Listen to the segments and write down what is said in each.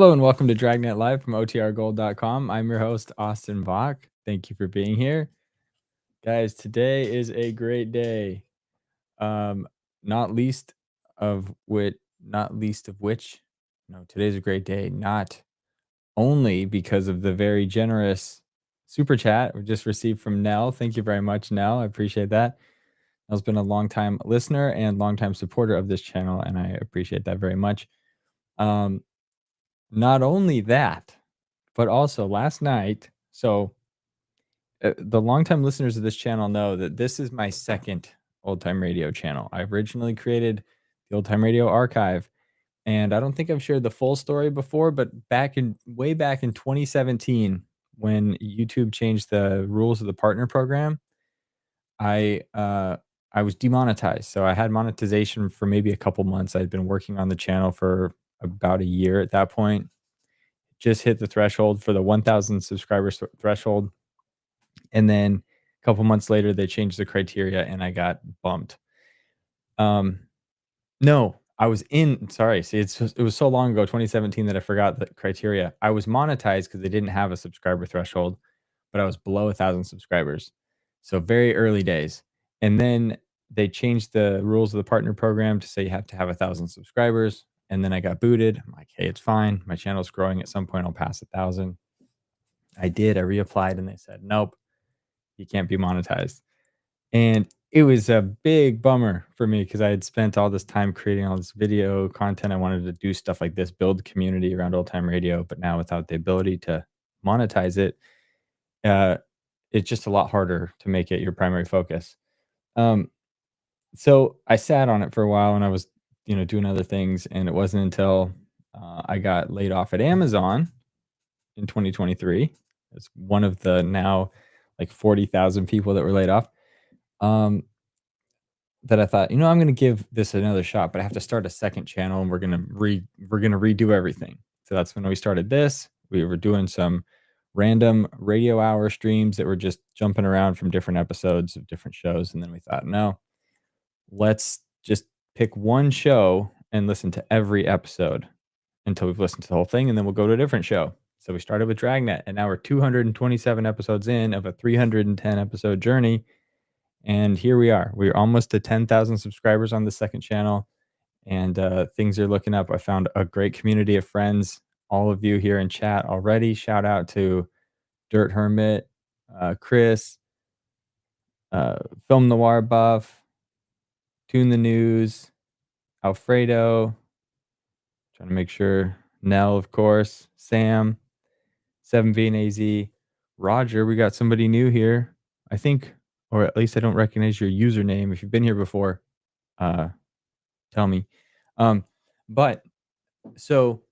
Hello and welcome to Dragnet Live from OTRGold.com. I'm your host, Austin Bach. Thank you for being here. Guys, today is a great day. Um, not least not least of which, no, today's a great day, not only because of the very generous super chat we just received from Nell. Thank you very much, Nell. I appreciate that. Nell's been a longtime listener and longtime supporter of this channel, and I appreciate that very much. Um, Not only that, but also last night, the longtime listeners of this channel know that this is my second old time radio channel. I originally created the old time radio archive, and I don't think I've shared the full story before, but way back in 2017, when YouTube changed the rules of the partner program, I uh I was demonetized. So I had monetization for maybe a couple months. I'd been working on the channel for about a year at that point. Just hit the threshold for the 1,000 subscribers threshold, and then a couple months later, they changed the criteria, and I got bumped. Um, no, I was in. Sorry, see, it was so long ago, 2017, that I forgot the criteria. I was monetized because they didn't have a subscriber threshold, but I was below 1,000 subscribers, so very early days. And then they changed the rules of the partner program to say you have to have 1,000 subscribers. And then I got booted. I'm like, hey, it's fine. My channel's growing. At some point, I'll pass 1,000. I did. I reapplied, and they said, nope, you can't be monetized. And it was a big bummer for me because I had spent all this time creating all this video content. I wanted to do stuff like this, build community around old time radio, but now without the ability to monetize it, uh, it's just a lot harder to make it your primary focus. Um, so I sat on it for a while and I was, doing other things. And it wasn't until I got laid off at Amazon in 2023 as one of the now like 40,000 people that were laid off. Um, that I thought, I'm gonna give this another shot, but I have to start a second channel and we're gonna redo everything. So that's when we started this. We were doing some random radio hour streams that were just jumping around from different episodes of different shows. And then we thought, no, let's just pick one show and listen to every episode until we've listened to the whole thing, and then we'll go to a different show. So we started with Dragnet, and now we're 227 episodes in of a 310 episode journey. And here we are. We're almost to 10,000 subscribers on the second channel, and things are looking up. I found a great community of friends, all of you here in chat already. Shout out to Dirt Hermit, Chris, uh, Film Noir Buff, Tune the News, Alfredo, trying to make sure, Nell, of course, Sam, 7V and AZ, Roger. We got somebody new here, I think, or at least I don't recognize your username. If you've been here before, uh, tell me. Um, but so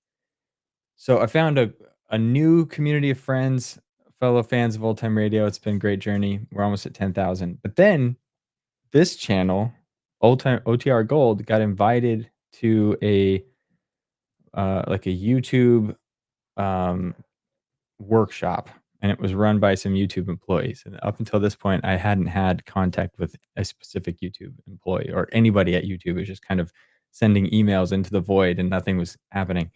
so I found a new community of friends, fellow fans of old time radio. It's been a great journey. We're almost at 10,000. But then this channel, Old Time OTR Gold, got invited to a like a YouTube um workshop, and it was run by some YouTube employees. And up until this point, I hadn't had contact with a specific YouTube employee or anybody at YouTube. It was just kind of sending emails into the void and nothing was happening.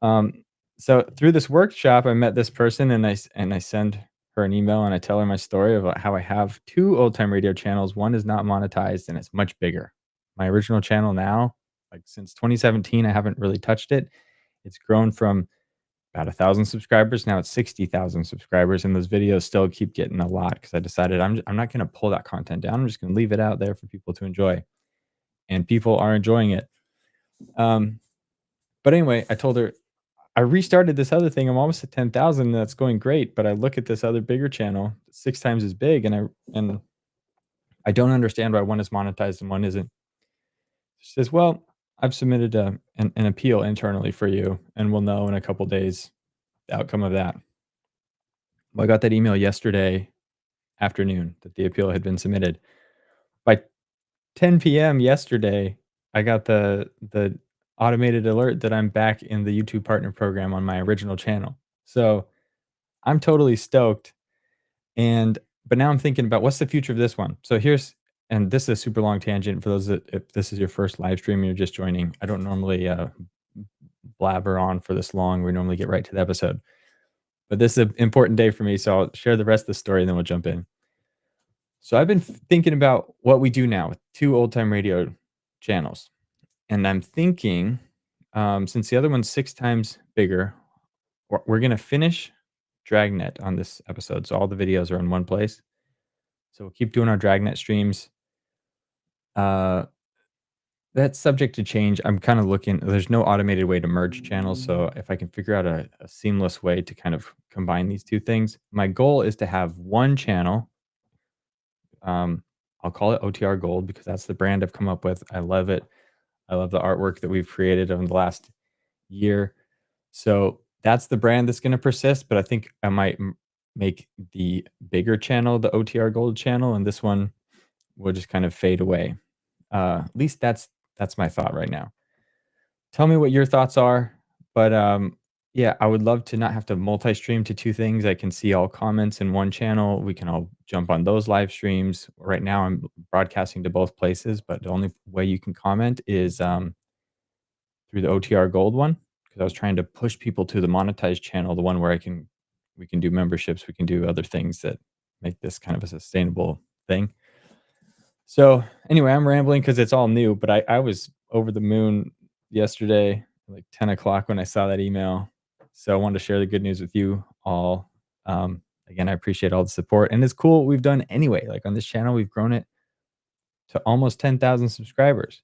Um, so through this workshop, I met this person, and I send her an email and I tell her my story about how I have two old time radio channels. One is not monetized and it's much bigger. My original channel now, like since 2017, I haven't really touched it. It's grown from about 1,000 subscribers. Now it's 60,000 subscribers, and those videos still keep getting a lot because I decided I'm not going to pull that content down. I'm just going to leave it out there for people to enjoy, and people are enjoying it. But anyway, I told her I restarted this other thing. I'm almost at 10,000. That's going great, but I look at this other bigger channel, 6 times as big, and I don't understand why one is monetized and one isn't. She says, "Well, I've submitted an appeal internally for you, and we'll know in a couple days the outcome of that." Well, I got that email yesterday afternoon that the appeal had been submitted. By 10 p.m. yesterday, I got the automated alert that I'm back in the YouTube partner program on my original channel. So I'm totally stoked. But now I'm thinking about what's the future of this one. So and this is a super long tangent for those that, if this is your first live stream and you're just joining, I don't normally blabber on for this long. We normally get right to the episode. But this is an important day for me, so I'll share the rest of the story and then we'll jump in. So I've been thinking about what we do now with two old time radio channels. And I'm thinking, since the other one's 6 times bigger, we're going to finish Dragnet on this episode. So all the videos are in one place. So we'll keep doing our Dragnet streams. That's subject to change. I'm kind of looking, there's no automated way to merge channels. So if I can figure out a seamless way to kind of combine these two things, my goal is to have one channel. I'll call it OTR Gold because that's the brand I've come up with. I love it. I love the artwork that we've created over the last year. So that's the brand that's going to persist. But I think I might make the bigger channel the OTR Gold channel, and this one will just kind of fade away. At least that's my thought right now. Tell me what your thoughts are. But yeah, I would love to not have to multi-stream to two things. I can see all comments in one channel. We can all jump on those live streams. Right now, I'm broadcasting to both places, but the only way you can comment is through the OTR Gold one, because I was trying to push people to the monetized channel, the one where we can do memberships, we can do other things that make this kind of a sustainable thing. So anyway, I'm rambling because it's all new, but I was over the moon yesterday, like 10 o'clock when I saw that email. So I wanted to share the good news with you all. Again, I appreciate all the support, and it's cool what we've done anyway. Like on this channel, we've grown it to almost 10,000 subscribers.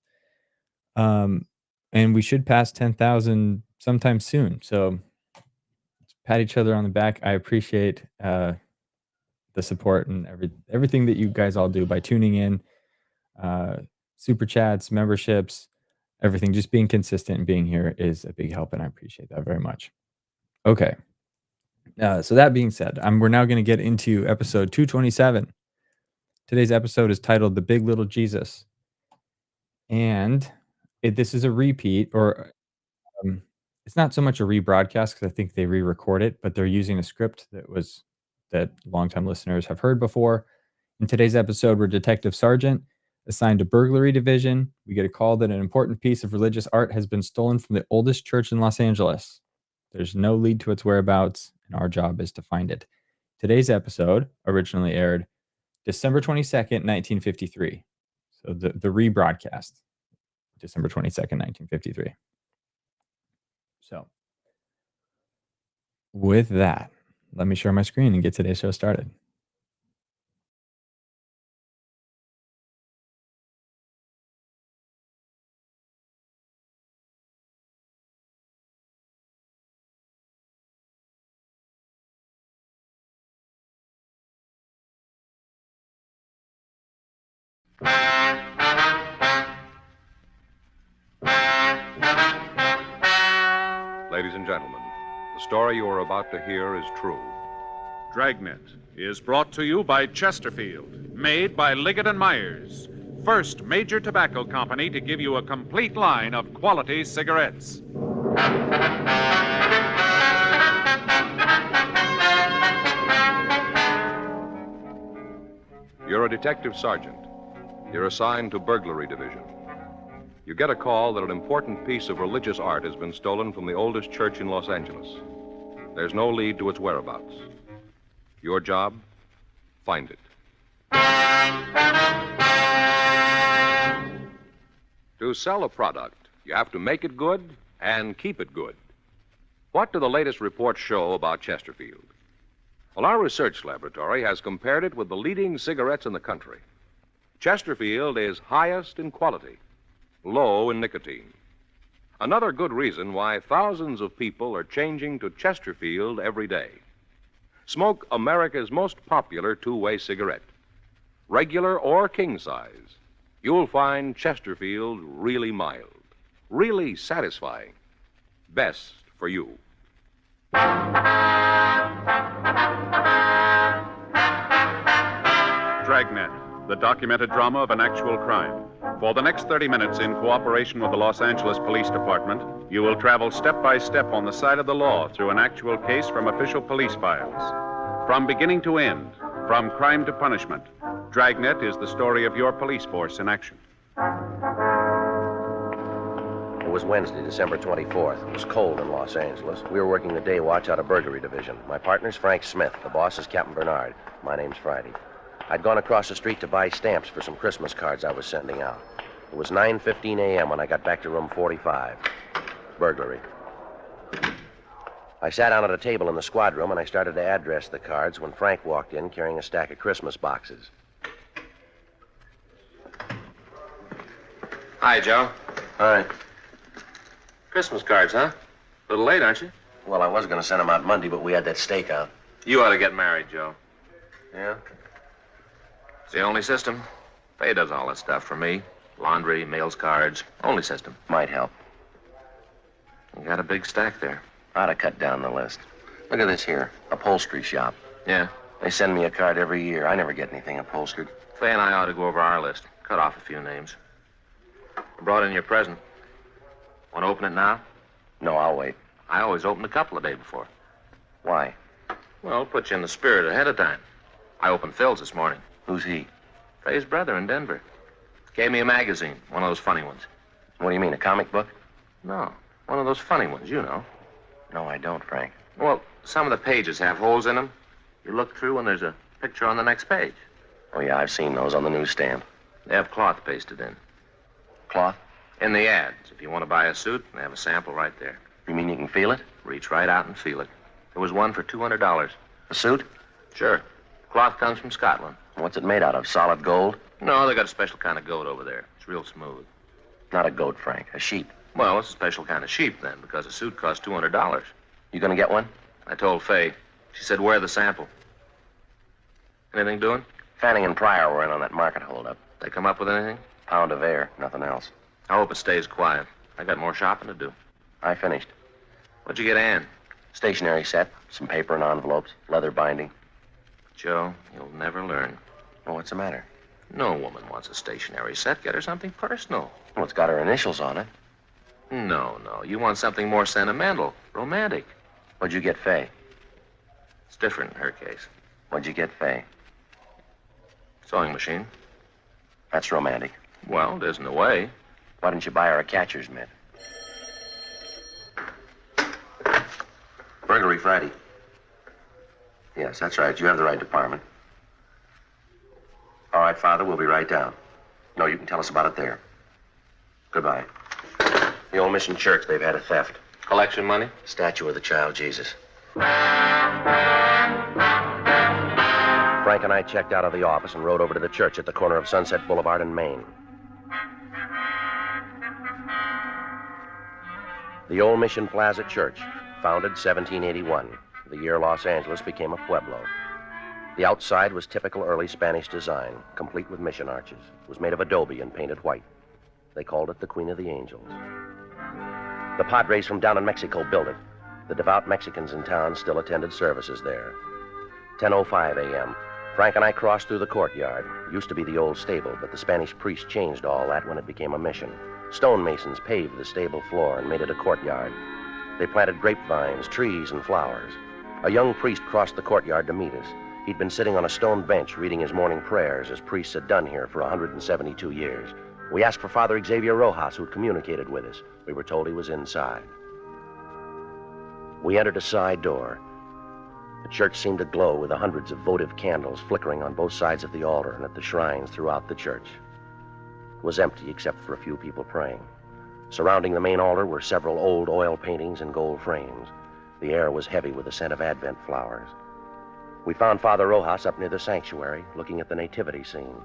And we should pass 10,000 sometime soon. So let's pat each other on the back. I appreciate the support and everything that you guys all do by tuning in, super chats, memberships, everything. Just being consistent and being here is a big help, and I appreciate that very much. Okay. So that being said, we're now going to get into episode 227. Today's episode is titled "The Big Little Jesus," and this is a repeat, or it's not so much a rebroadcast because I think they re-record it, but they're using a script that longtime listeners have heard before. In today's episode, we're Detective Sergeant assigned to burglary division. We get a call that an important piece of religious art has been stolen from the oldest church in Los Angeles. There's no lead to its whereabouts, and our job is to find it. Today's episode originally aired December 22nd, 1953. So the rebroadcast, December 22nd, 1953. So with that, let me share my screen and get today's show started. Ladies and gentlemen, the story you are about to hear is true. Dragnet is brought to you by Chesterfield, made by Liggett & Myers, first major tobacco company to give you a complete line of quality cigarettes. You're a detective sergeant. You're assigned to burglary division. You get a call that an important piece of religious art has been stolen from the oldest church in Los Angeles. There's no lead to its whereabouts. Your job? Find it. To sell a product, you have to make it good and keep it good. What do the latest reports show about Chesterfield? Well, our research laboratory has compared it with the leading cigarettes in the country. Chesterfield is highest in quality, low in nicotine. Another good reason why thousands of people are changing to Chesterfield every day. Smoke America's most popular two-way cigarette. Regular or king size, you'll find Chesterfield really mild, really satisfying. Best for you. Dragnet, the documented drama of an actual crime. For the next 30 minutes, in cooperation with the Los Angeles Police Department, you will travel step by step on the side of the law through an actual case from official police files. From beginning to end, from crime to punishment, Dragnet is the story of your police force in action. It was Wednesday, December 24th. It was cold in Los Angeles. We were working the day watch out of burglary division. My partner's Frank Smith. The boss is Captain Bernard. My name's Friday. I'd gone across the street to buy stamps for some Christmas cards I was sending out. It was 9:15 a.m. when I got back to room 45. Burglary. I sat down at a table in the squad room and I started to address the cards when Frank walked in carrying a stack of Christmas boxes. Hi, Joe. Hi. Christmas cards, huh? A little late, aren't you? Well, I was going to send them out Monday, but we had that stakeout. You ought to get married, Joe. Yeah? It's the only system. Faye does all that stuff for me. Laundry, mails cards. Only system. Might help. You got a big stack there. Ought to cut down the list. Look at this here. Upholstery shop. Yeah. They send me a card every year. I never get anything upholstered. Faye and I ought to go over our list. Cut off a few names. I brought in your present. Want to open it now? No, I'll wait. I always open a couple a day before. Why? Well, put you in the spirit ahead of time. I opened Phil's this morning. Who's he? Faye's brother in Denver. Gave me a magazine, one of those funny ones. What do you mean, a comic book? No, one of those funny ones, you know. No, I don't, Frank. Well, some of the pages have holes in them. You look through and there's a picture on the next page. Oh, yeah, I've seen those on the newsstand. They have cloth pasted in. Cloth? In the ads. If you want to buy a suit, they have a sample right there. You mean you can feel it? Reach right out and feel it. There was one for $200. A suit? Sure. Cloth comes from Scotland. What's it made out of? Solid gold? No, they got a special kind of goat over there. It's real smooth. Not a goat, Frank. A sheep. Well, it's a special kind of sheep, then, because a suit costs $200. You gonna get one? I told Faye. She said, wear the sample. Anything doing? Fanning and Pryor were in on that market holdup. They come up with anything? Pound of air, nothing else. I hope it stays quiet. I got more shopping to do. I finished. What'd you get Ann? Stationery set, some paper and envelopes, leather binding. Joe, you'll never learn. Well, what's the matter? No woman wants a stationery set. Get her something personal. Well, it's got her initials on it. No. You want something more sentimental, romantic. What'd you get Faye? It's different in her case. What'd you get Faye? Sewing machine. That's romantic. Well, it isn't a way. Why didn't you buy her a catcher's mitt? Burglary Friday. Yes, that's right. You have the right department. All right, Father, we'll be right down. No, you can tell us about it there. Goodbye. The old mission church, they've had a theft. Collection money? Statue of the child Jesus. Frank and I checked out of the office and rode over to the church at the corner of Sunset Boulevard and Main. The Old Mission Plaza Church, founded 1781, the year Los Angeles became a pueblo. The outside was typical early Spanish design, complete with mission arches. It was made of adobe and painted white. They called it the Queen of the Angels. The Padres from down in Mexico built it. The devout Mexicans in town still attended services there. 10:05 a.m. Frank and I crossed through the courtyard. It used to be the old stable, but the Spanish priest changed all that when it became a mission. Stonemasons paved the stable floor and made it a courtyard. They planted grapevines, trees, and flowers. A young priest crossed the courtyard to meet us. He'd been sitting on a stone bench reading his morning prayers, as priests had done here for 172 years. We asked for Father Xavier Rojas, who communicated with us. We were told he was inside. We entered a side door. The church seemed to glow with the hundreds of votive candles flickering on both sides of the altar and at the shrines throughout the church. It was empty except for a few people praying. Surrounding the main altar were several old oil paintings in gold frames. The air was heavy with the scent of Advent flowers. We found Father Rojas up near the sanctuary, looking at the nativity scene.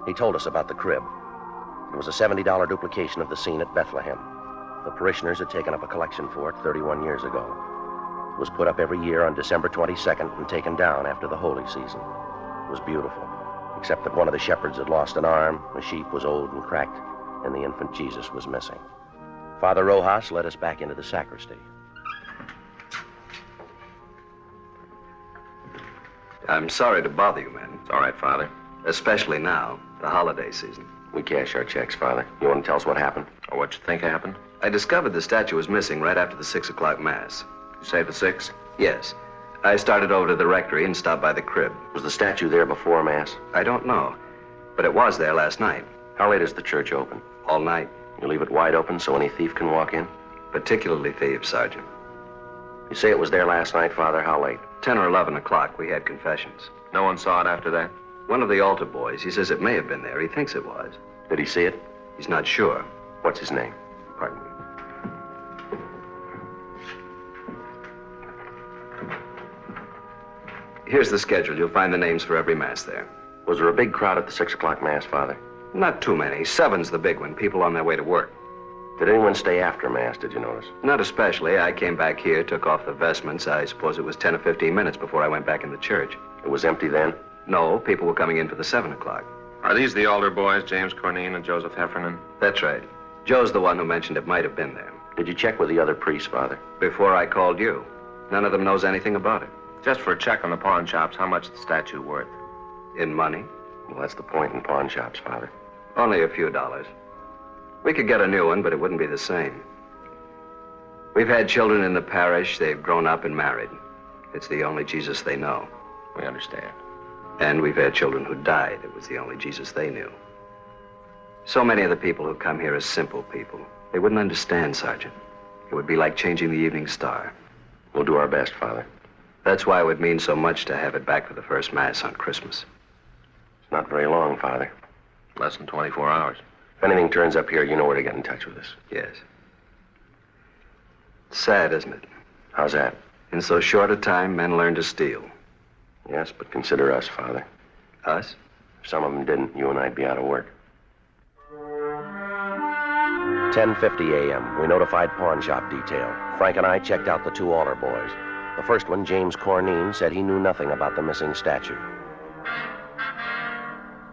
He told us about the crib. It was a $70 duplication of the scene at Bethlehem. The parishioners had taken up a collection for it 31 years ago. It was put up every year on December 22nd and taken down after the holy season. It was beautiful, except that one of the shepherds had lost an arm, the sheep was old and cracked, and the infant Jesus was missing. Father Rojas led us back into the sacristy. I'm sorry to bother you, man. It's all right, Father. Especially now, the holiday season. We cash our checks, Father. You want to tell us what happened? Or what you think happened? I discovered the statue was missing right after the 6 o'clock mass. You say the 6? Yes. I started over to the rectory and stopped by the crib. Was the statue there before Mass? I don't know, but it was there last night. How late is the church open? All night. You leave it wide open so any thief can walk in? Particularly thieves, Sergeant. You say it was there last night, Father? How late? 10 or 11 o'clock, we had confessions. No one saw it after that? One of the altar boys, he says it may have been there. He thinks it was. Did he see it? He's not sure. What's his name? Pardon me. Here's the schedule. You'll find the names for every mass there. Was there a big crowd at the 6 o'clock Mass, Father? Not too many. 7's the big one. People on their way to work. Did anyone stay after Mass, did you notice? Not especially. I came back here, took off the vestments. I suppose it was 10 or 15 minutes before I went back in the church. It was empty then? No, people were coming in for the 7 o'clock. Are these the altar boys, James Cornine and Joseph Heffernan? That's right. Joe's the one who mentioned it might have been there. Did you check with the other priests, Father? Before I called you. None of them knows anything about it. Just for a check on the pawn shops, how much is the statue worth? In money? Well, that's the point in pawn shops, Father. Only a few dollars. We could get a new one, but it wouldn't be the same. We've had children in the parish. They've grown up and married. It's the only Jesus they know. We understand. And we've had children who died. It was the only Jesus they knew. So many of the people who come here are simple people. They wouldn't understand, Sergeant. It would be like changing the evening star. We'll do our best, Father. That's why it would mean so much to have it back for the first Mass on Christmas. It's not very long, Father. Less than 24 hours. If anything turns up here, you know where to get in touch with us. Yes. It's sad, isn't it? How's that? In so short a time, men learn to steal. Yes, but consider us, Father. Us? If some of them didn't, you and I'd be out of work. 10:50 a.m. We notified pawn shop detail. Frank and I checked out the 2 altar boys. The first one, James Cornine, said he knew nothing about the missing statue.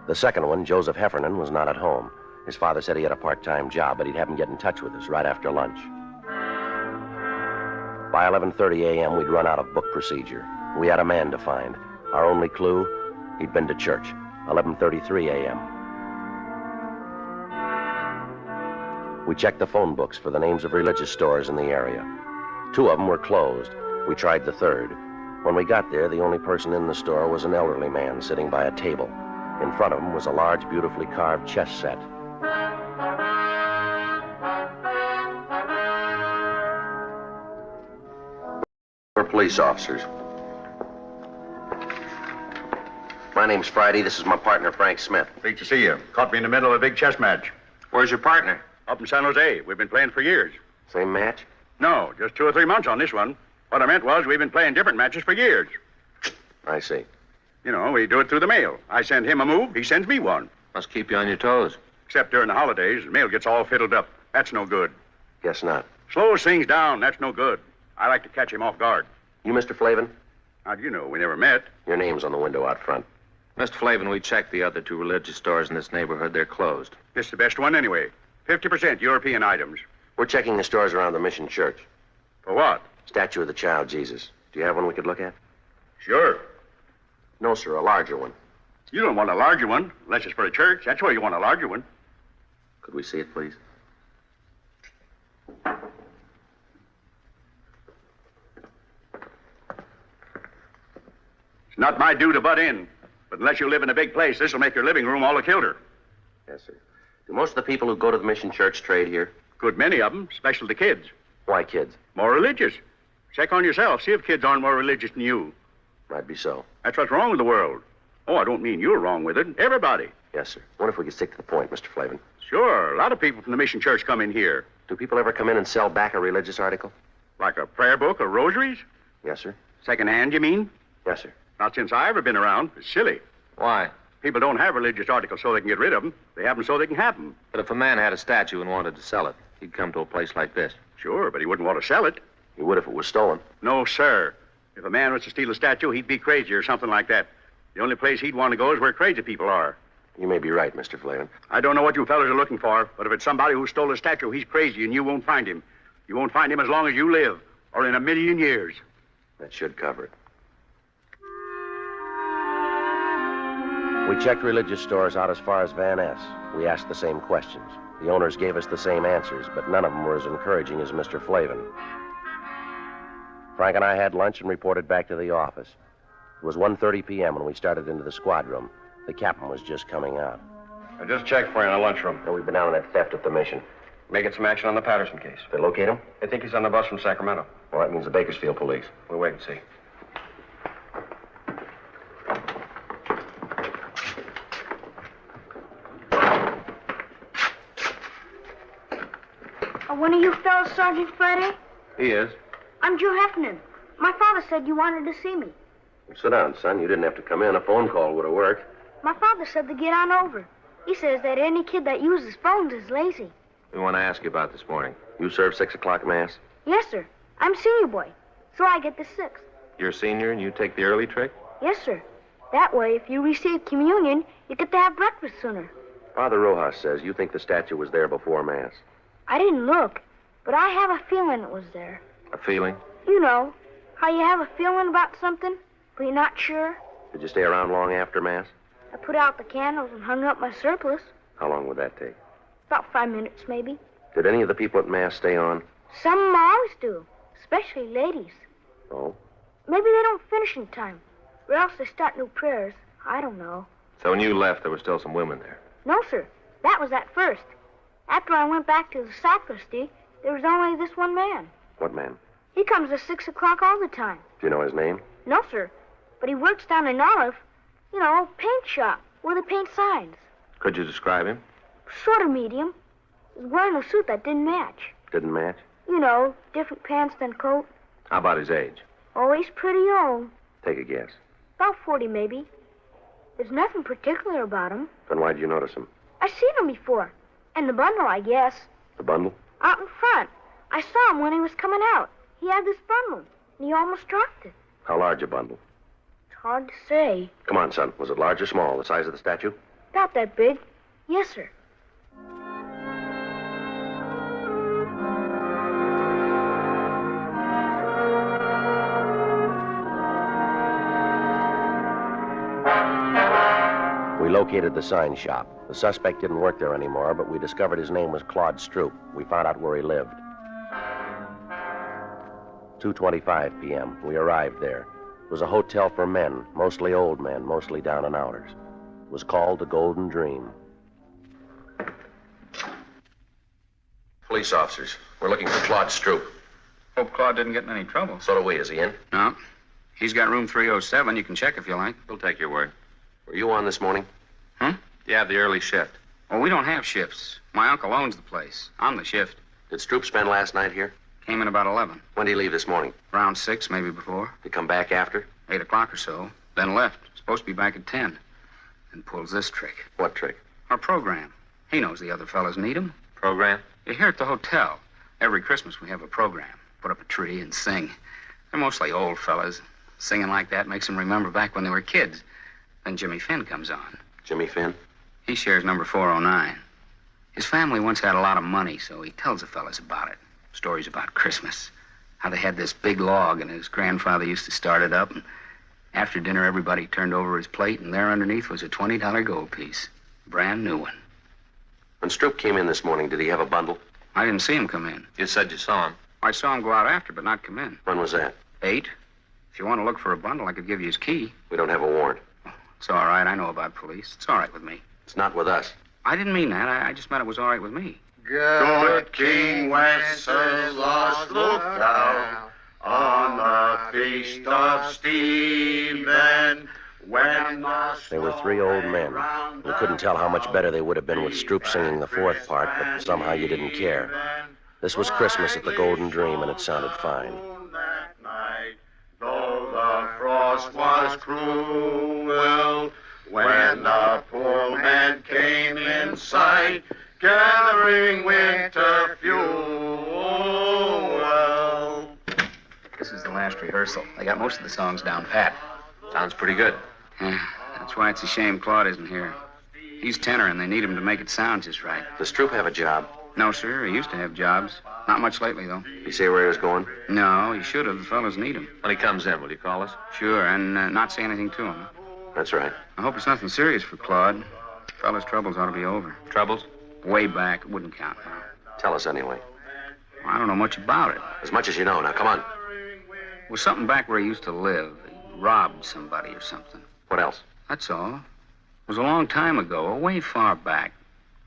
The second one, Joseph Heffernan, was not at home. His father said he had a part-time job, but he'd have him get in touch with us right after lunch. By 11:30 a.m., we'd run out of book procedure. We had a man to find. Our only clue, he'd been to church. 11:33 a.m. We checked the phone books for the names of religious stores in the area. 2 of them were closed. We tried the third. When we got there, the only person in the store was an elderly man sitting by a table. In front of him was a large, beautifully carved chess set. We're police officers. My name's Friday. This is my partner, Frank Smith. Great to see you. Caught me in the middle of a big chess match. Where's your partner? Up in San Jose. We've been playing for years. Same match? No, just 2 or 3 months on this one. What I meant was we've been playing different matches for years. I see. You know, we do it through the mail. I send him a move, he sends me one. Must keep you on your toes. Except during the holidays, the mail gets all fiddled up. That's no good. Guess not. Slows things down, that's no good. I like to catch him off guard. You Mr. Flavin? How do you know? We never met. Your name's on the window out front. Mr. Flavin, we checked the other 2 religious stores in this neighborhood. They're closed. This is the best one anyway. 50% European items. We're checking the stores around the Mission Church. For what? Statue of the Child Jesus. Do you have one we could look at? Sure. No, sir, a larger one. You don't want a larger one, unless it's for a church. That's where you want a larger one. Could we see it, please? It's not my due to butt in. But unless you live in a big place, this'll make your living room all the kilter. Yes, sir. Do most of the people who go to the Mission Church trade here? Good many of them, especially the kids. Why kids? More religious. Check on yourself. See if kids aren't more religious than you. Might be so. That's what's wrong with the world. Oh, I don't mean you're wrong with it. Everybody. Yes, sir. Wonder if we could stick to the point, Mr. Flavin. Sure. A lot of people from the Mission Church come in here. Do people ever come in and sell back a religious article? Like a prayer book or rosaries? Yes, sir. Second hand, you mean? Yes, sir. Not since I ever been around. It's silly. Why? People don't have religious articles so they can get rid of them. They have them so they can have them. But if a man had a statue and wanted to sell it, he'd come to a place like this. Sure, but he wouldn't want to sell it. You would if it was stolen. No, sir. If a man was to steal a statue, he'd be crazy or something like that. The only place he'd want to go is where crazy people are. You may be right, Mr. Flavin. I don't know what you fellas are looking for, but if it's somebody who stole a statue, he's crazy and you won't find him. You won't find him as long as you live, or in a million years. That should cover it. We checked religious stores out as far as Van Ness. We asked the same questions. The owners gave us the same answers, but none of them were as encouraging as Mr. Flavin. Frank and I had lunch and reported back to the office. It was 1:30 p.m. when we started into the squad room. The captain was just coming out. I just checked for you in the lunchroom. And we've been down on that theft at the mission. May get some action on the Patterson case. They locate him? I think he's on the bus from Sacramento. Well, that means the Bakersfield police. We'll wait and see. Are one of you fellas Sergeant Friday? He is. I'm Joe Heffernan. My father said you wanted to see me. Sit down, son. You didn't have to come in. A phone call would have worked. My father said to get on over. He says that any kid that uses phones is lazy. We want to ask you about this morning. You serve 6 o'clock Mass? Yes, sir. I'm senior boy, so I get the 6th. You're a senior and you take the early trick? Yes, sir. That way, if you receive communion, you get to have breakfast sooner. Father Rojas says you think the statue was there before Mass. I didn't look, but I have a feeling it was there. A feeling? You know, how you have a feeling about something, but you're not sure. Did you stay around long after Mass? I put out the candles and hung up my surplice. How long would that take? About 5 minutes, maybe. Did any of the people at Mass stay on? Some of 'em always do, especially ladies. Oh? Maybe they don't finish in time, or else they start new prayers. I don't know. So when you left, there were still some women there. No, sir. That was at first. After I went back to the sacristy, there was only this one man. What man? He comes at 6 o'clock all the time. Do you know his name? No, sir. But he works down in Olive, you know, paint shop, where they paint signs. Could you describe him? Sort of medium. He was wearing a suit that didn't match. Didn't match? You know, different pants than coat. How about his age? Oh, he's pretty old. Take a guess. About 40, maybe. There's nothing particular about him. Then why'd you notice him? I've seen him before. And the bundle, I guess. The bundle? Out in front. I saw him when he was coming out. He had this bundle, and he almost dropped it. How large a bundle? It's hard to say. Come on, son. Was it large or small? The size of the statue? About that big. Yes, sir. We located the sign shop. The suspect didn't work there anymore, but we discovered his name was Claude Stroop. We found out where he lived. 2:25 p.m. We arrived there. It was a hotel for men, mostly old men, mostly down and outers. It was called the Golden Dream. Police officers. We're looking for Claude Stroop. Hope Claude didn't get in any trouble. So do we. Is he in? No. He's got room 307. You can check if you like. We'll take your word. Were you on this morning? Huh? Yeah, the early shift. Well, we don't have shifts. My uncle owns the place. I'm the shift. Did Stroop spend last night here? Came in about 11. When did he leave this morning? Around 6, maybe before. Did he come back after? 8 o'clock or so. Then left. Supposed to be back at 10. And pulls this trick. What trick? Our program. He knows the other fellas need him. Program? You're here at the hotel. Every Christmas we have a program. Put up a tree and sing. They're mostly old fellas. Singing like that makes them remember back when they were kids. Then Jimmy Finn comes on. Jimmy Finn? He shares number 409. His family once had a lot of money, so he tells the fellas about it. Stories about Christmas. How they had this big log, and his grandfather used to start it up, and after dinner, everybody turned over his plate, and there underneath was a $20 gold piece. Brand new one. When Stroop came in this morning, did he have a bundle? I didn't see him come in. You said you saw him. I saw him go out after, but not come in. When was that? 8. If you want to look for a bundle, I could give you his key. We don't have a warrant. It's all right. I know about police. It's all right with me. It's not with us. I didn't mean that. I just meant it was all right with me. Good King Wenceslas looked down on the feast of Stephen. When They were 3 old men. We couldn't tell how much better they would have been with Stroop singing the 4th part, but somehow you didn't care. This was Christmas at the Golden Dream, and it sounded fine. that night, though the frost was cruel, when the poor man came in sight, gathering winter fuel. This is the last rehearsal. They got most of the songs down pat. Sounds pretty good. Yeah, that's why it's a shame Claude isn't here. He's tenor, and they need him to make it sound just right. Does Stroop have a job? No, sir. He used to have jobs. Not much lately, though. Did he say where he was going? No, he should have. The fellas need him. When he comes in, will you call us? Sure, and not say anything to him. That's right. I hope it's nothing serious for Claude. Fella's troubles ought to be over. Troubles? Way back. It wouldn't count now. Tell us anyway. I don't know much about it. As much as you know. Now, come on. It was something back where he used to live. He robbed somebody or something. What else? That's all. It was a long time ago, way far back.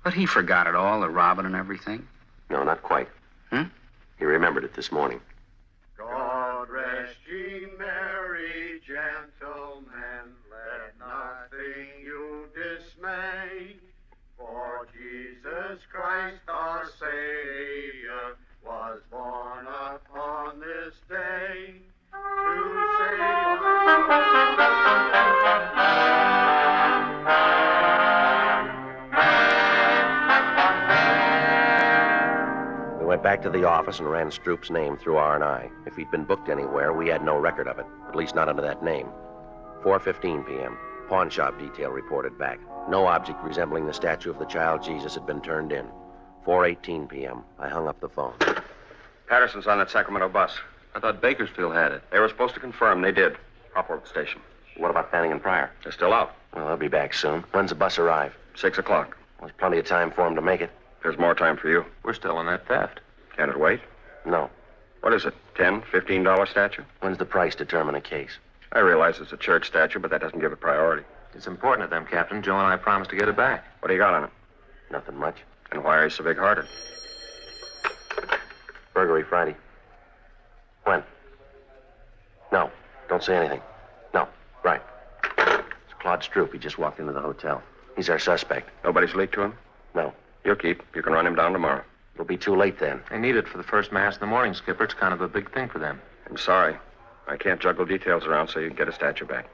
But he forgot it all, the robbing and everything. No, not quite. He remembered it this morning. God rest ye merry gentlemen, let nothing you dismay, for Jesus Christ our Savior was born upon this day to save We went back to the office and ran Stroop's name through R&I. If he'd been booked anywhere, we had no record of it, at least not under that name. 4:15 p.m. Pawn shop detail reported back. No object resembling the statue of the child Jesus had been turned in. 4:18 p.m. I hung up the phone. Patterson's on that Sacramento bus. I thought Bakersfield had it. They were supposed to confirm. They did. Hop over to the station. What about Fanning and Pryor? They're still out. Well, they'll be back soon. When's the bus arrive? 6 o'clock. There's plenty of time for them to make it. There's more time for you. We're still in that theft. Can it wait? No. What is it? $10, $15 statue? When's the price determine a case? I realize it's a church statue, but that doesn't give it priority. It's important to them, Captain. Joe and I promised to get it back. What do you got on it? Nothing much. And why are you so big-hearted? Burglary Friday. When? No. Don't say anything. No. Right. It's Claude Stroop. He just walked into the hotel. He's our suspect. Nobody's leaked to him? No. You'll keep. You can run him down tomorrow. It'll be too late then. They need it for the first mass in the morning, Skipper. It's kind of a big thing for them. I'm sorry. I can't juggle details around so you can get a statue back.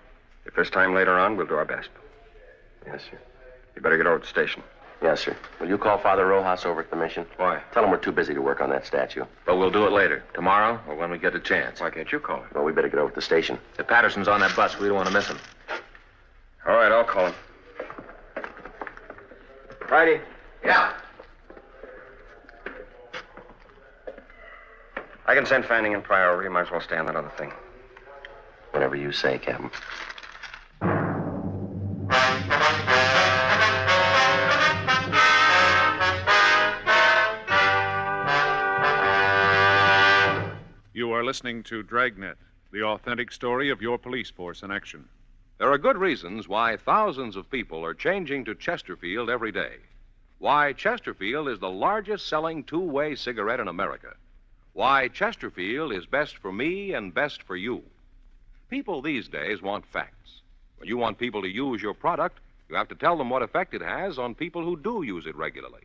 If there's time later on, we'll do our best. Yes, sir. You better get over to the station. Yes, sir. Will you call Father Rojas over at the mission? Why? Tell him we're too busy to work on that statue. But we'll do it later. Tomorrow or when we get a chance. Why can't you call him? Well, we better get over to the station. If Patterson's on that bus, we don't want to miss him. All right, I'll call him. Friday. Yeah. I can send Fanning and Pryor over. You might as well stay on that other thing. Whatever you say, Captain. You are listening to Dragnet, the authentic story of your police force in action. There are good reasons why thousands of people are changing to Chesterfield every day. Why Chesterfield is the largest selling two-way cigarette in America. Why Chesterfield is best for me and best for you. People these days want facts. When you want people to use your product, you have to tell them what effect it has on people who do use it regularly.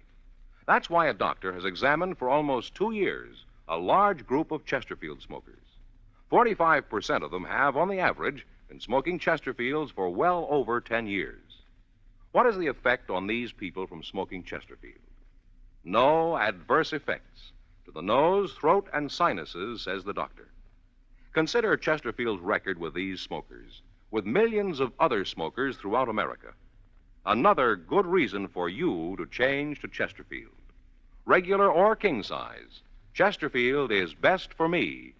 That's why a doctor has examined for almost 2 years a large group of Chesterfield smokers. 45% of them have, on the average, been smoking Chesterfields for well over 10 years. What is the effect on these people from smoking Chesterfield? No adverse effects to the nose, throat, and sinuses, says the doctor. Consider Chesterfield's record with these smokers, with millions of other smokers throughout America. Another good reason for you to change to Chesterfield. Regular or king size, Chesterfield is best for me,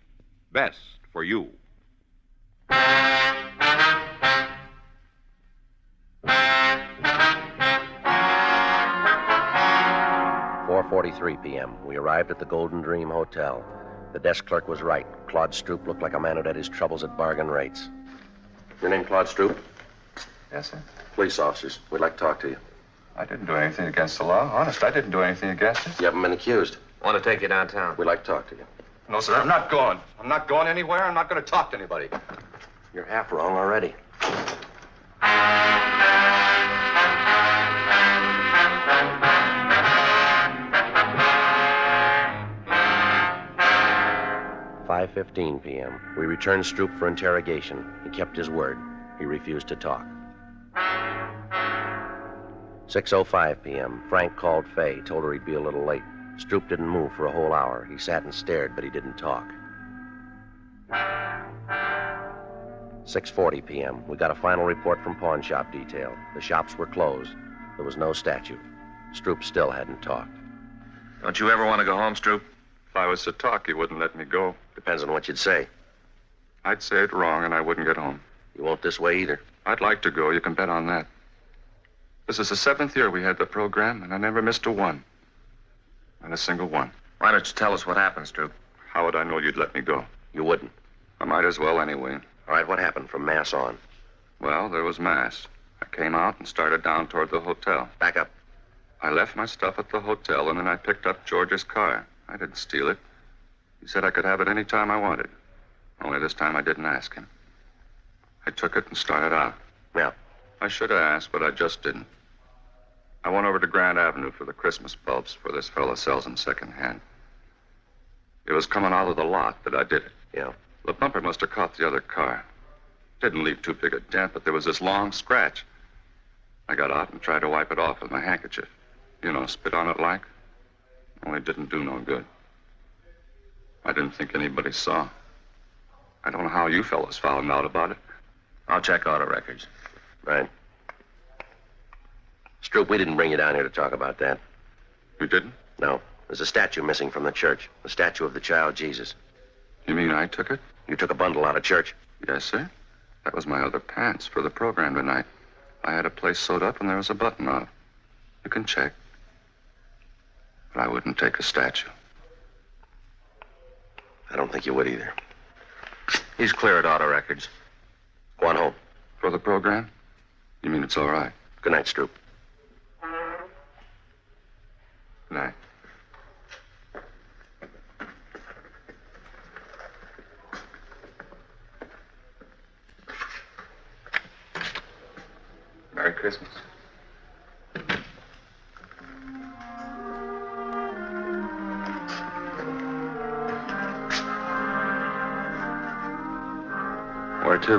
best for you. 4:43 p.m. We arrived at the Golden Dream Hotel. The desk clerk was right. Claude Stroop looked like a man who'd had his troubles at bargain rates. Your name, Claude Stroop? Yes, sir. Police officers. We'd like to talk to you. I didn't do anything against the law. Honest, I didn't do anything against it. You haven't been accused. I want to take you downtown. We'd like to talk to you. No, sir, I'm not going. I'm not going anywhere. I'm not going to talk to anybody. You're half wrong already. "5:15 p.m. We returned Stroop for interrogation. He kept his word. He refused to talk. 6:05 p.m. Frank called Fay, told her he'd be a little late. Stroop didn't move for a whole hour. He sat and stared, but he didn't talk. 6:40 p.m. We got a final report from pawn shop detail. The shops were closed. There was no statue. Stroop still hadn't talked. Don't you ever want to go home, Stroop? If I was to talk, you wouldn't let me go. Depends on what you'd say. I'd say it wrong, and I wouldn't get home. You won't this way either. I'd like to go. You can bet on that. This is the 7th year we had the program, and I never missed a one. Not a single one. Why don't you tell us what happened, Stroop? How would I know you'd let me go? You wouldn't. I might as well anyway. All right, what happened from Mass on? Well, there was Mass. I came out and started down toward the hotel. Back up. I left my stuff at the hotel, and then I picked up George's car. I didn't steal it. He said I could have it any time I wanted. Only this time I didn't ask him. I took it and started out. Yeah. I should have asked, but I just didn't. I went over to Grand Avenue for the Christmas bulbs for this fella sells them secondhand. It was coming out of the lot that I did it. Yeah. The bumper must have caught the other car. Didn't leave too big a dent, but there was this long scratch. I got out and tried to wipe it off with my handkerchief. You know, spit on it like. Only it didn't do no good. I didn't think anybody saw. I don't know how you fellas found out about it. I'll check auto records. Right. Stroop, we didn't bring you down here to talk about that. You didn't? No. There's a statue missing from the church. The statue of the child Jesus. You mean I took it? You took a bundle out of church? Yes, sir. That was my other pants for the program tonight. I had a place sewed up and there was a button off. You can check. But I wouldn't take a statue. I don't think you would either. He's clear at auto records. Go on home. For the program? You mean it's all right? Good night, Stroop. Good night. Merry Christmas. Where to?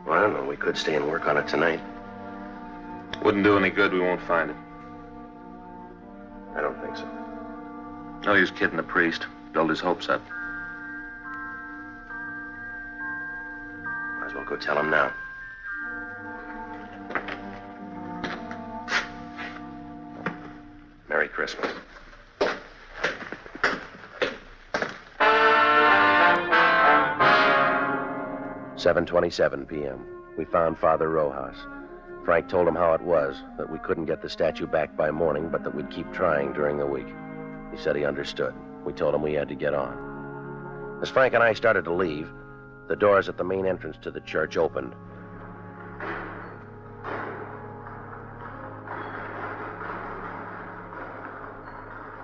Well, I don't know. We could stay and work on it tonight. Wouldn't do any good. We won't find it. I don't think so. No use kidding the priest. Build his hopes up. Might as well go tell him now. Merry Christmas. "7:27 p.m. We found Father Rojas. Frank told him how it was, that we couldn't get the statue back by morning, but that we'd keep trying during the week. He said he understood. We told him we had to get on. As Frank and I started to leave, the doors at the main entrance to the church opened.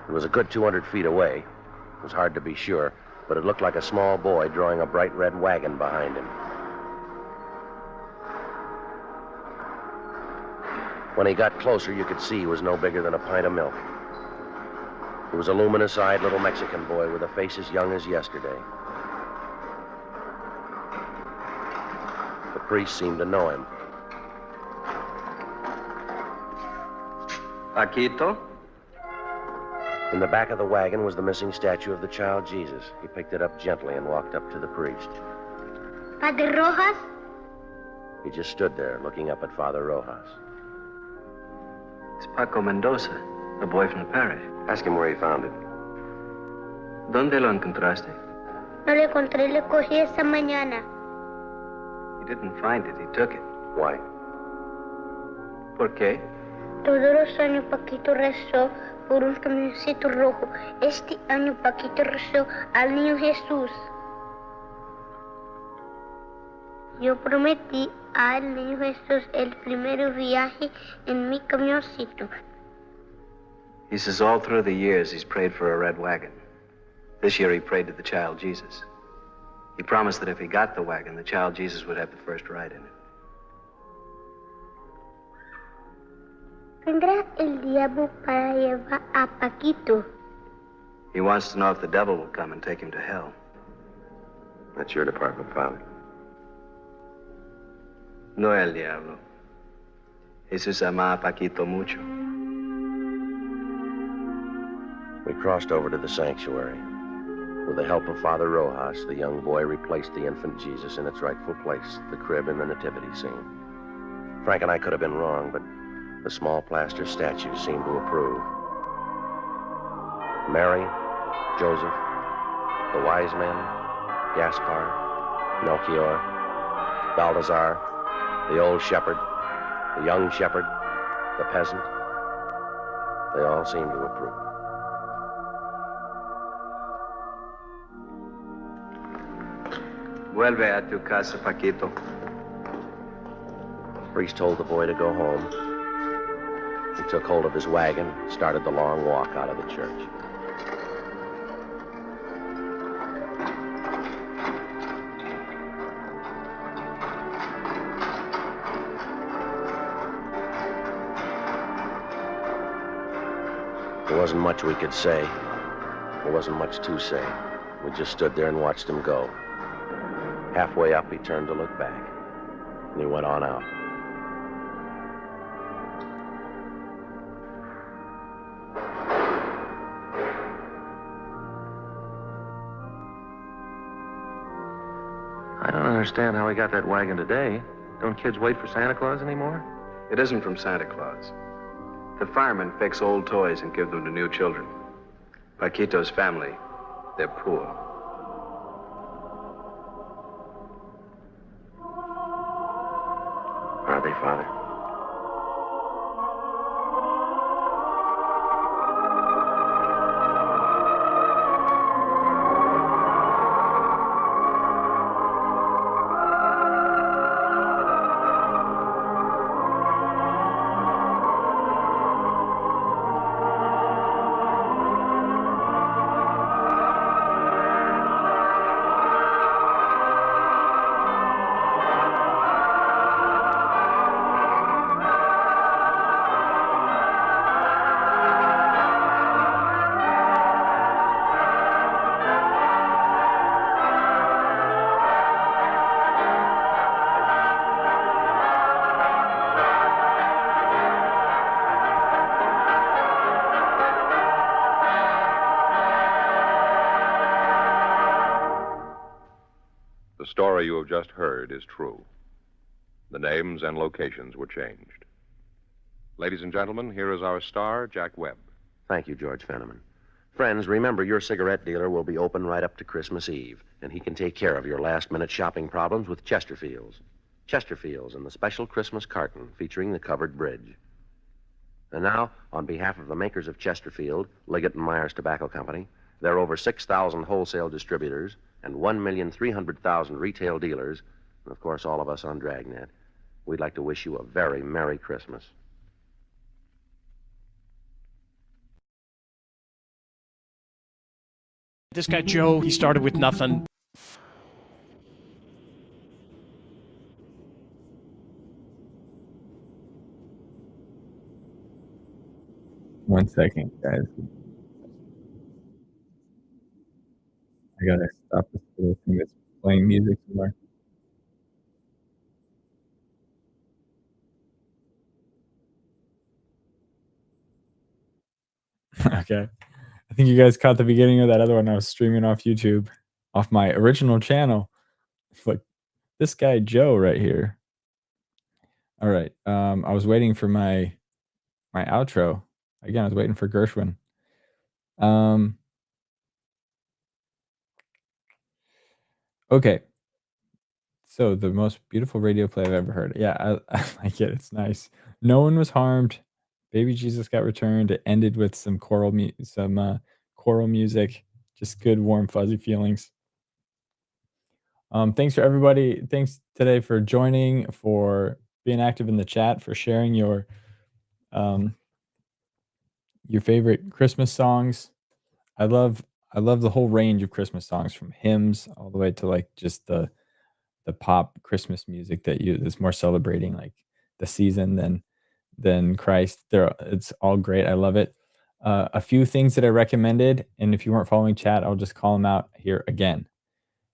It was a good 200 feet away. It was hard to be sure, but it looked like a small boy drawing a bright red wagon behind him. When he got closer, you could see he was no bigger than a pint of milk. He was a luminous-eyed little Mexican boy with a face as young as yesterday. The priest seemed to know him. Paquito? In the back of the wagon was the missing statue of the child Jesus. He picked it up gently and walked up to the priest. Padre Rojas? He just stood there, looking up at Father Rojas. It's Paco Mendoza, the boy from the parish. Ask him where he found it. ¿Dónde lo encontraste? No lo encontré, lo cogí esta mañana. He didn't find it, he took it. Why? ¿Por qué? Todos los años Paquito rezó por un camioncito rojo. Este año Paquito rezó al niño Jesús. Yo prometí al niño Jesús el primer viaje en mi camioncito. He says all through the years he's prayed for a red wagon. This year he prayed to the child Jesus. He promised that if he got the wagon, the child Jesus would have the first ride in it. ¿Vendrá el diablo para llevar a Paquito? He wants to know if the devil will come and take him to hell. That's your department, Father. No el diablo. Jesús ama a Paquito mucho. We crossed over to the sanctuary. With the help of Father Rojas, the young boy replaced the infant Jesus in its rightful place, the crib in the nativity scene. Frank and I could have been wrong, but the small plaster statue seemed to approve. Mary, Joseph, the wise men, Gaspar, Melchior, Balthazar, the old shepherd, the young shepherd, the peasant, they all seemed to approve. Vuelve a tu casa, Paquito. The priest told the boy to go home. He took hold of his wagon, started the long walk out of the church. There wasn't much we could say. There wasn't much to say. We just stood there and watched him go. Halfway up, he turned to look back, and he went on out. I don't understand how he got that wagon today. Don't kids wait for Santa Claus anymore? It isn't from Santa Claus. The firemen fix old toys and give them to new children. Paquito's family, they're poor. Are they, Father? The story you have just heard is true. The names and locations were changed. Ladies and gentlemen, here is our star, Jack Webb. Thank you, George Fenneman. Friends, remember your cigarette dealer will be open right up to Christmas Eve, and he can take care of your last-minute shopping problems with Chesterfield's. Chesterfield's and the special Christmas carton featuring the covered bridge. And now, on behalf of the makers of Chesterfield, Liggett & Myers Tobacco Company, there are over 6,000 wholesale distributors and 1,300,000 retail dealers, and of course all of us on Dragnet. We'd like to wish you a very Merry Christmas. This guy Joe, he started with nothing. One second, guys. I gotta stop this little thing that's playing music somewhere. Okay. I think you guys caught the beginning of that other one I was streaming off YouTube, off my original channel. Like this guy Joe right here. All right. I was waiting for my outro. Again, I was waiting for Gershwin. Okay. So the most beautiful radio play I've ever heard. Yeah, I like it. It's nice. No one was harmed. Baby Jesus got returned. It ended with some choral music. Just good, warm, fuzzy feelings. Thanks for everybody. Thanks today for joining, for being active in the chat, for sharing your favorite Christmas songs. I love the whole range of Christmas songs, from hymns all the way to like just the pop Christmas music that's more celebrating like the season than Christ. It's all great. I love it. A few things that I recommended, and if you weren't following chat, I'll just call them out here again.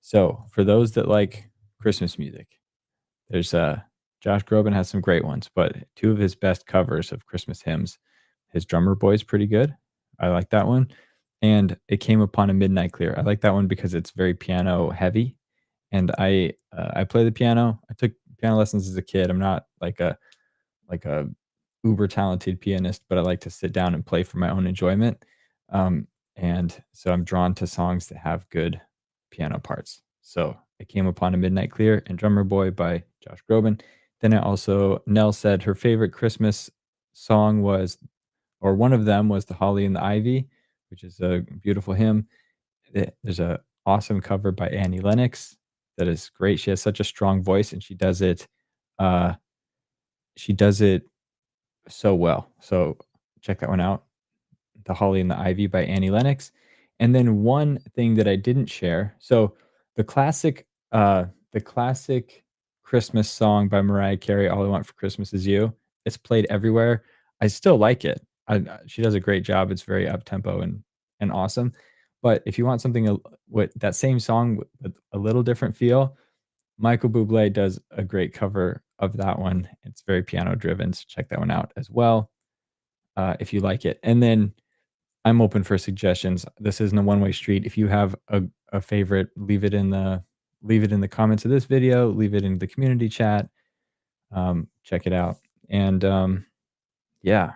So for those that like Christmas music, there's Josh Groban has some great ones, but two of his best covers of Christmas hymns, his Drummer Boy is pretty good. I like that one. And It Came Upon a Midnight Clear. I like that one because it's very piano heavy. And I play the piano. I took piano lessons as a kid. I'm not like a uber talented pianist, but I like to sit down and play for my own enjoyment. And so I'm drawn to songs that have good piano parts. So It Came Upon a Midnight Clear and Drummer Boy by Josh Groban. Then Nell said her favorite Christmas song was, or one of them was, The Holly and the Ivy, which is a beautiful hymn. There's a awesome cover by Annie Lennox that is great. She has such a strong voice, and she does it so well. So check that one out. The Holly and the Ivy by Annie Lennox. And then one thing that I didn't share. So the classic the classic Christmas song by Mariah Carey, All I Want for Christmas Is You. It's played everywhere. I still like it. She does a great job. It's very up tempo and awesome. But if you want something with that same song with a little different feel, Michael Bublé does a great cover of that one. It's very piano driven, so check that one out as well, if you like it. And then I'm open for suggestions. This isn't a one-way street. If you have a favorite, leave it in the comments of this video, leave it in the community chat. Check it out. And yeah,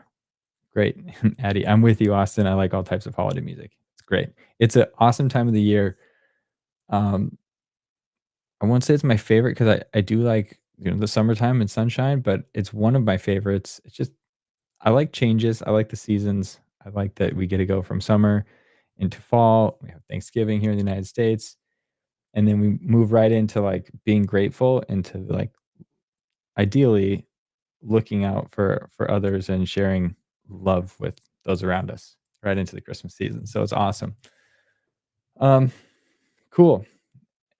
great. Addie, I'm with you, Austin. I like all types of holiday music. It's great. It's an awesome time of the year. I won't say it's my favorite because I do like, the summertime and sunshine, but it's one of my favorites. It's just I like changes. I like the seasons. I like that we get to go from summer into fall. We have Thanksgiving here in the United States, and then we move right into like being grateful, into like ideally looking out for others and sharing love with those around us right into the Christmas season. So it's awesome. Um, cool.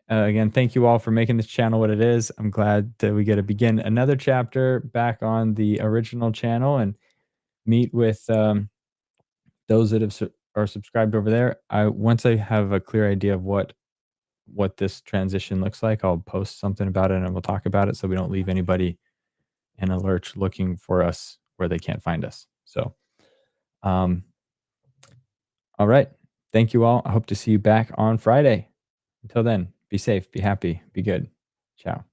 Again, thank you all for making this channel what it is. I'm glad that we get to begin another chapter back on the original channel and meet with those that are subscribed over there. Once I have a clear idea of what this transition looks like, I'll post something about it and we'll talk about it so we don't leave anybody in a lurch looking for us where they can't find us. So, all right. Thank you all. I hope to see you back on Friday. Until then, be safe, be happy, be good. Ciao.